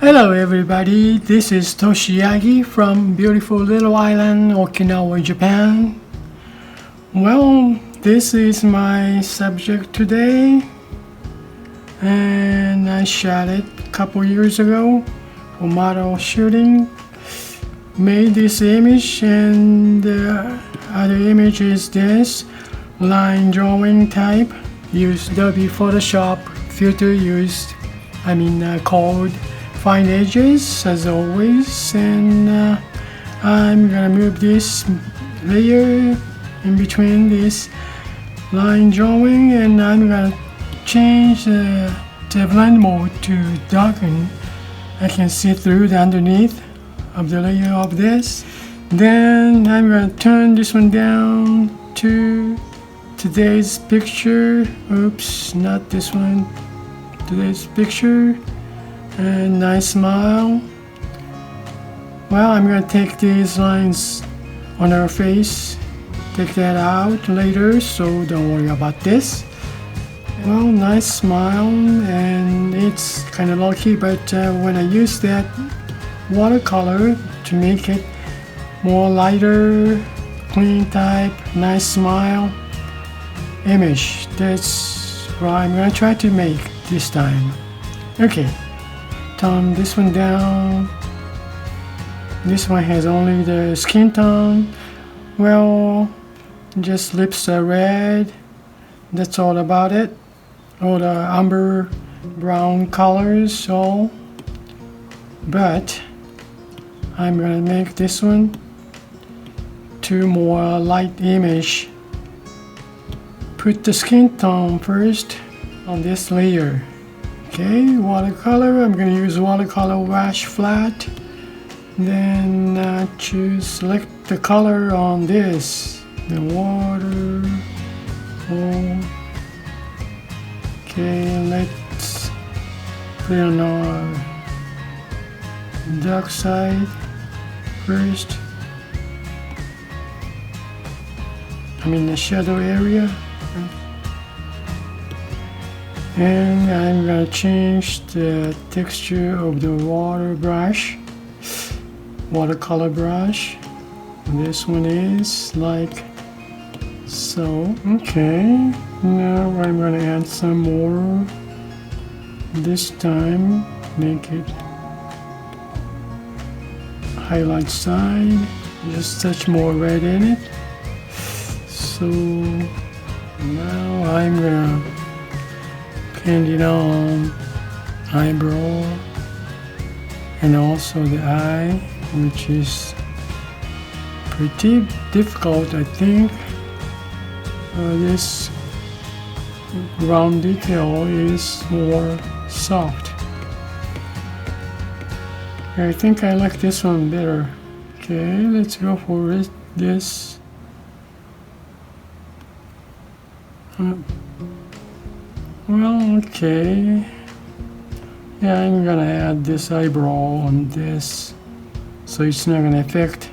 Hello everybody, this is Toshi Yagi from beautiful little island Okinawa, Japan. Well, this is my subject today and I shot it a couple years ago for model shooting. Made this image and the other image is this line drawing type. Use Adobe Photoshop filter called Fine Edges as always, and I'm gonna move this layer in between this line drawing, and I'm gonna change the blend mode to darken. I can see through the underneath of the layer of this. Then I'm gonna turn this one down to today's picture. Oops, not this one. Today's picture. And nice smile. Well, I'm gonna take these lines on her face, take that out later, so don't worry about this. Well, nice smile, and it's kind of lucky, but when I use that watercolor to make it more lighter, clean type, nice smile image, that's what I'm gonna try to make this time. Okay. Tone this one down. This one has only the skin tone. Well, just lips are red. That's all about it. All the umber brown colors, all. But I'm gonna make this one two more light image. Put the skin tone first on this layer. Okay, watercolor, I'm going to use watercolor wash flat. Then select the color on this, the water. Okay, let's put it on our dark side first. The shadow area. And I'm gonna change the texture of the watercolor brush. This one is like so. Okay, now I'm gonna add some more. This time, make it highlight side. Just touch more red in it. So now I'm gonna paint it on eyebrow and also the eye, which is pretty difficult, I think. This round detail is more soft. I think I like this one better. Okay, let's go for it. This. Well, okay. Yeah, I'm gonna add this eyebrow on this, so it's not gonna affect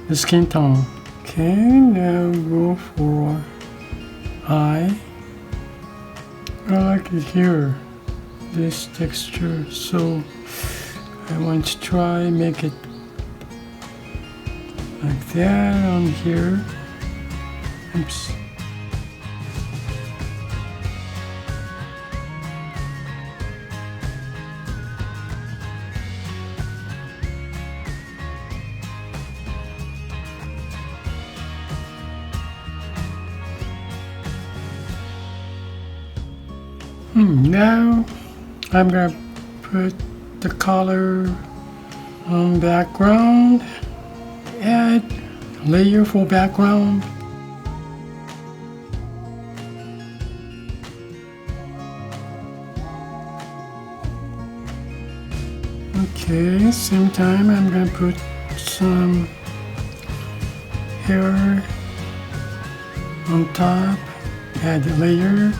the skin tone. Okay, now go for eye. I like it here, this texture, so I want to try make it like that on here. Oops. Now I'm gonna put the color on background, add layer for background. Okay, same time I'm gonna put some hair on top, add the layer.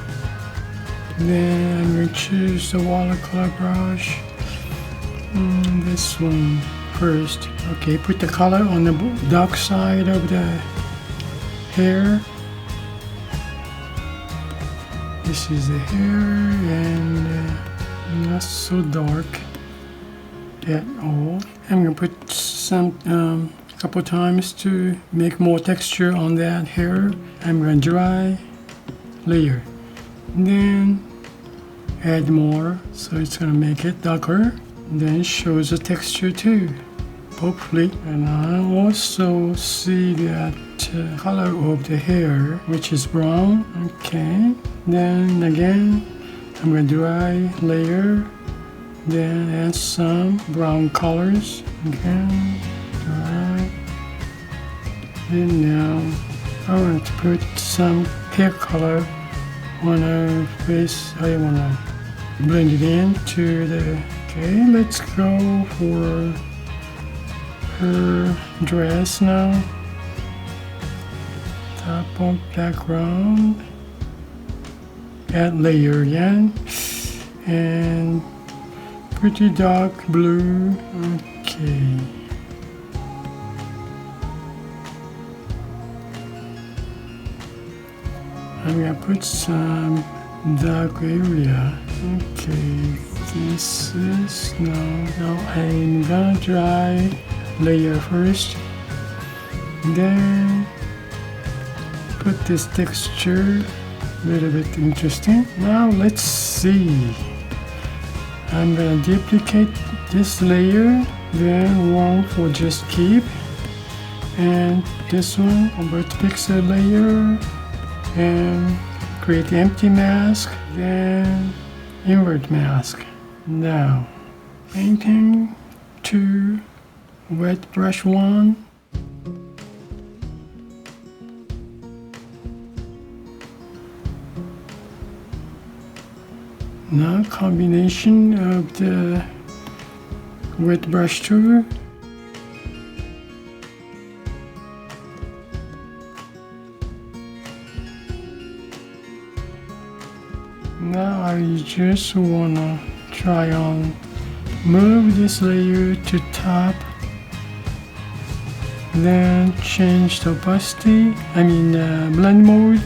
Then I'm going to choose the watercolor brush. This one first. Okay, put the color on the dark side of the hair. This is the hair, and not so dark. that off. I'm gonna put some couple times to make more texture on that hair. I'm gonna dry layer, and then add more, so it's gonna make it darker. And then it shows the texture too, hopefully. And I also see that color of the hair, which is brown. Okay. Then again, I'm gonna dry layer, then add some brown colors. Again, dry. And now I want to put some hair color on her face. I wanna blend it into the. Okay, let's go for her dress now. Top of background. Add layer again. And pretty dark blue. Okay. I'm gonna put some dark area. Okay, this is now I'm gonna dry layer first, then put this texture a little bit interesting. Now let's see. I'm gonna duplicate this layer, then one for just keep, and this one convert to pixel layer and create empty mask, then invert mask. Now painting 2, wet brush 1. Now combination of the wet brush 2. Now I just wanna try on move this layer to top, then change the opacity, blend mode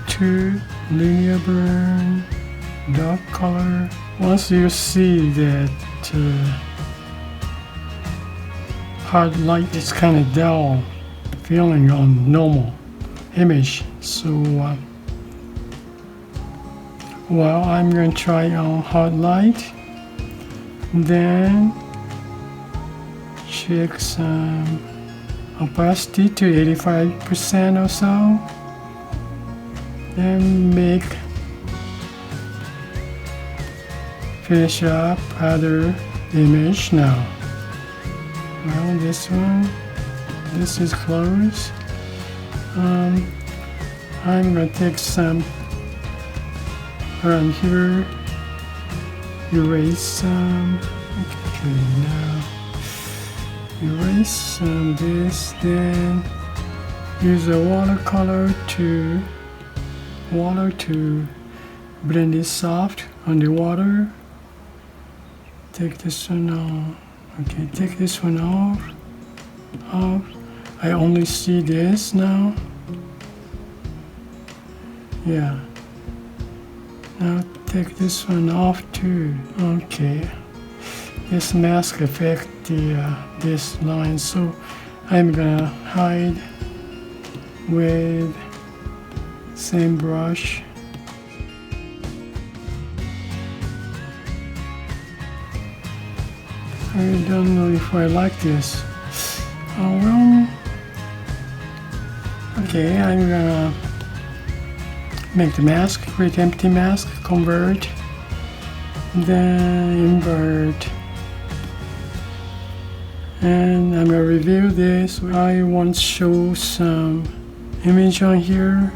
to linear burn, dark color. Once you see that hard light is kind of dull feeling on normal image, so well, I'm going to try on hard light, then check some opacity to 85% or so, then finish up other image now. Well, this one, this is close. I'm going to take some around here, erase some. Okay, now erase some this, then use a watercolor to blend it soft on the water. Take this one off. Okay, take this one off. I only see this now. Yeah. Now take this one off too. Okay. This mask affect this line, so I'm gonna hide with same brush. I don't know if I like this. Oh well. Okay, I'm gonna make the mask, create empty mask, convert, then invert. And I'm gonna review this. I want to show some image on here.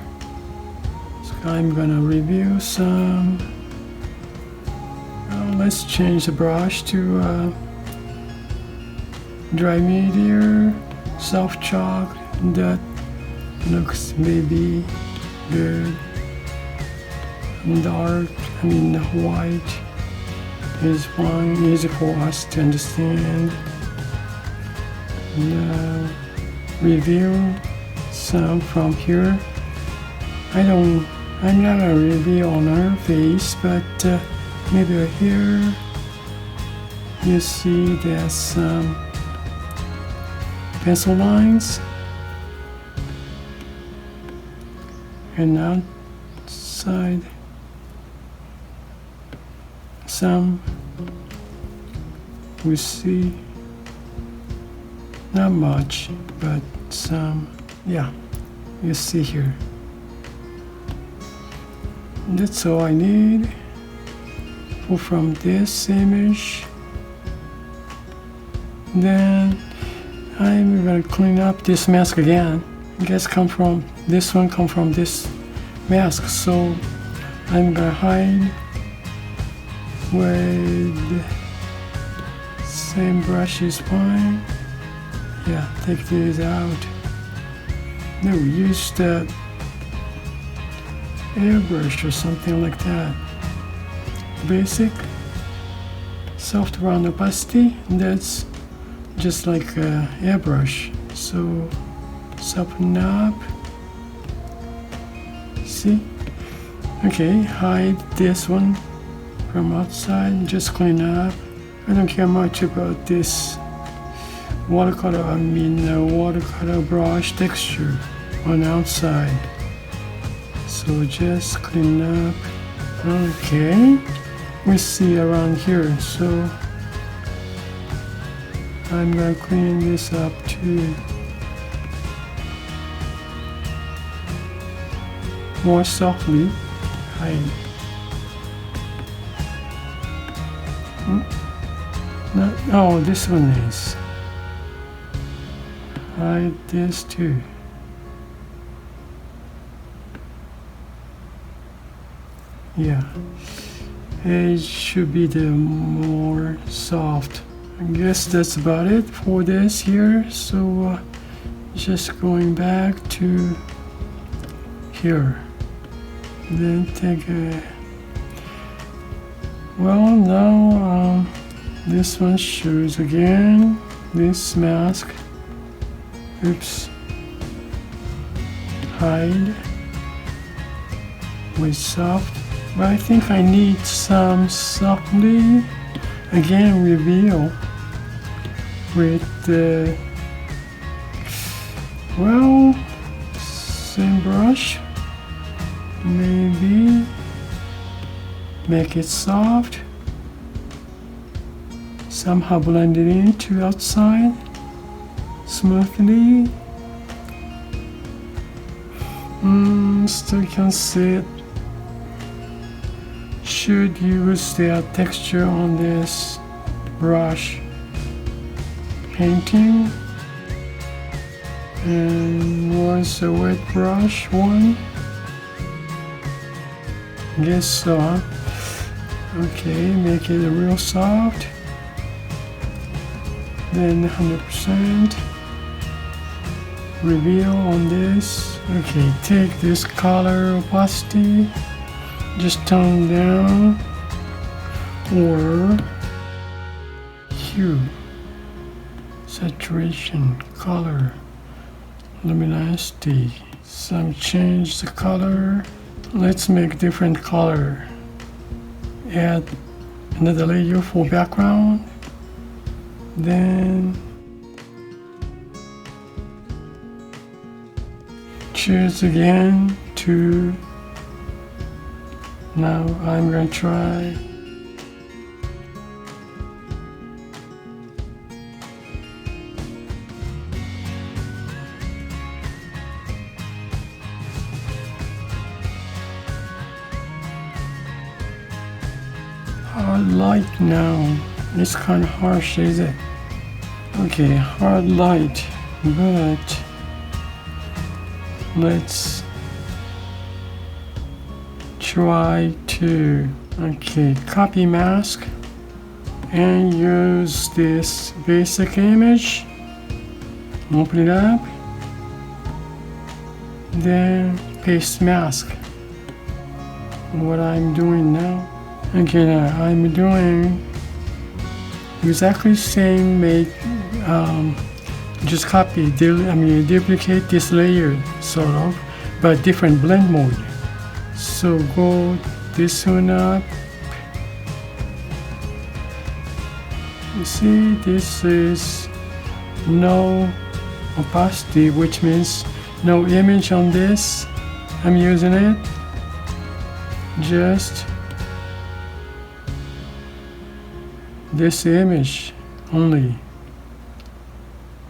So I'm gonna review some. Let's change the brush to dry media, soft chalk. That looks maybe good. Dark, white is fine, easy for us to understand. Now review some from here. I'm not gonna review on her face, but maybe here you see there's some pencil lines, and outside some we see not much, but some, yeah, you see here. That's all I need from this image. Then I'm gonna clean up this mask again. I guess this one come from this mask, so I'm gonna hide with same brush is fine. Yeah, take these out. No, use the Airbrush or something like that. Basic, soft round opacity, and that's just like Airbrush. So soften up. See? Okay, hide this one from outside, just clean up. I don't care much about this watercolor brush texture on outside. So just clean up. Okay, we see around here, so I'm gonna clean this up too. More softly. Hide. No, oh, this one is. Hide this too. Yeah, it should be the more soft. I guess that's about it for this here. So just going back to here. Then take a, well, now this one shows again this mask. Oops. Hide with soft, but I think I need some softly again reveal with the, well, same brush. Maybe make it soft, somehow blend it into outside smoothly. Still can see it. Should use the texture on this brush painting, and was a wet brush one. Guess so. Okay, make it real soft. Then 100% reveal on this. Okay, take this color opacity, just tone down, or hue, saturation, color, luminosity. Some change the color. Let's make different color. Add another layer for background. Then choose again to, now I'm going to try hard light now. It's kind of harsh, is it? Okay, hard light, but let's try to, okay, copy mask and use this basic image, open it up, then paste mask. What I'm doing now, okay, now I'm doing exactly same, just copy, duplicate this layer sort of, but different blend mode. So go this one up, You see, this is no opacity, which means no image on this. I'm using it just this image only,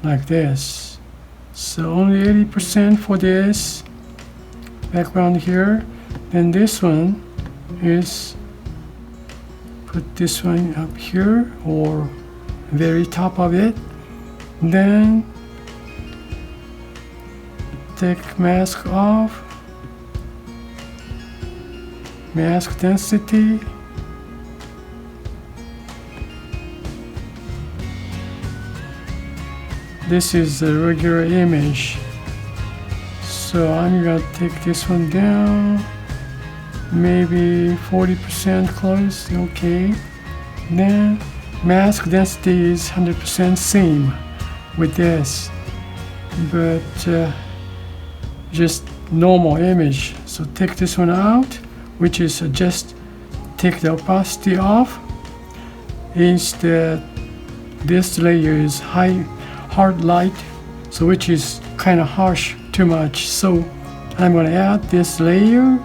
like this. So only 80% for this background here. Then this one is, put this one up here or very top of it. Then take mask off, mask density, this is a regular image, so I'm gonna take this one down, maybe 40% close. Okay, then mask density is 100% same with this, but just normal image. So take this one out, which is just take the opacity off. Instead, this layer is hard light, so which is kind of harsh too much. So I'm going to add this layer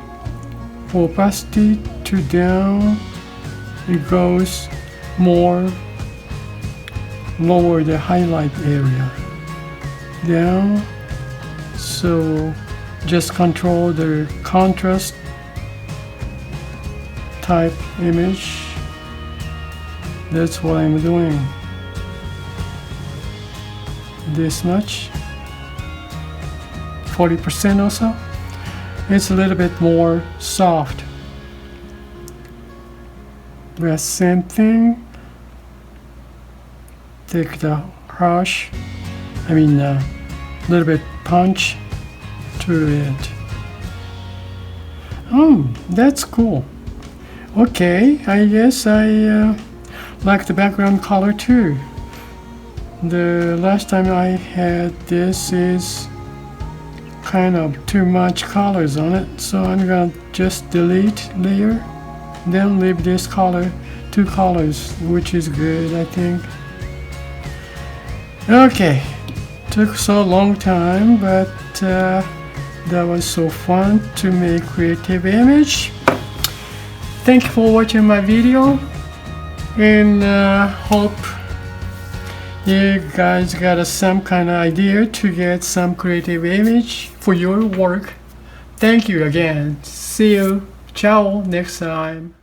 for opacity to down. It goes more lower the highlight area down. So just control the contrast type image. That's what I'm doing. This much, 40% also. It's a little bit more soft. The same thing. Take the harsh, little bit punch to it. Oh, that's cool. Okay, I guess I like the background color too. The last time I had this is kind of too much colors on it, so I'm gonna just delete layer, then leave this color, 2 colors, which is good, I think. Okay, took so long time, but that was so fun to make creative image. Thank you for watching my video, and hope you guys got some kind of idea to get some creative image for your work. Thank you again. See you. Ciao next time.